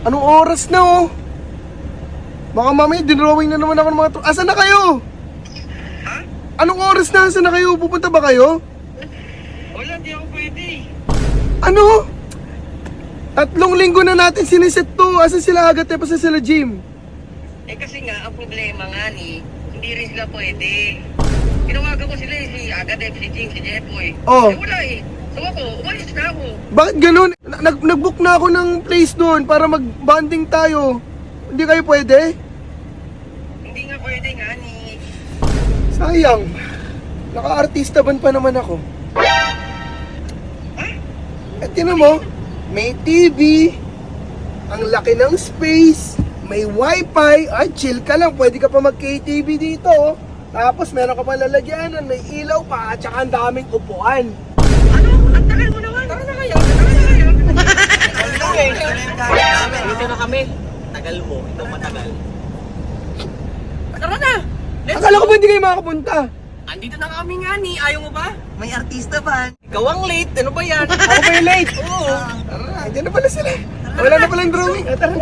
Anong oras na oh? Baka mamaya dinrawing na naman ako ng mga Asan na kayo? Ha? Anong oras na? Asan na kayo? Pupunta ba kayo? Wala, di ako pwede. Ano? 3 linggo na natin siniset to. Asan sila agad? Pa sila gym? Eh kasi nga, ang problema nga ni, hindi rin sila pwede. Tinawagan ko sila si Agadep, si Jing, si Jepoy. Oh. Eh wala eh. So ako, umalis na ako. Bakit ganun? Nag-book na ako ng place doon para mag-bonding tayo. Hindi kayo pwede? Hindi nga pwede nga ni. Sayang. Naka-artista ban pa naman ako. At tinan mo, may TV, ang laki ng space, may wifi, chill ka lang, pwede ka pa mag-KTV dito. Tapos meron ka pa lalagyanan, may ilaw pa, at saka ang daming upuan. Ano? Ang tagal mo naman. Tara na kayo. Dito na kami. Tagal mo, ito matagal. Tara na. Akala ko ba hindi kayo makapunta? Andito na kami nga ni, ayaw mo ba? May artista ba? Ikaw ang late, ano ba yan? Ako ba yung late? Oo. Tara, dyan na pala sila. Wala na palang drawing. Tara.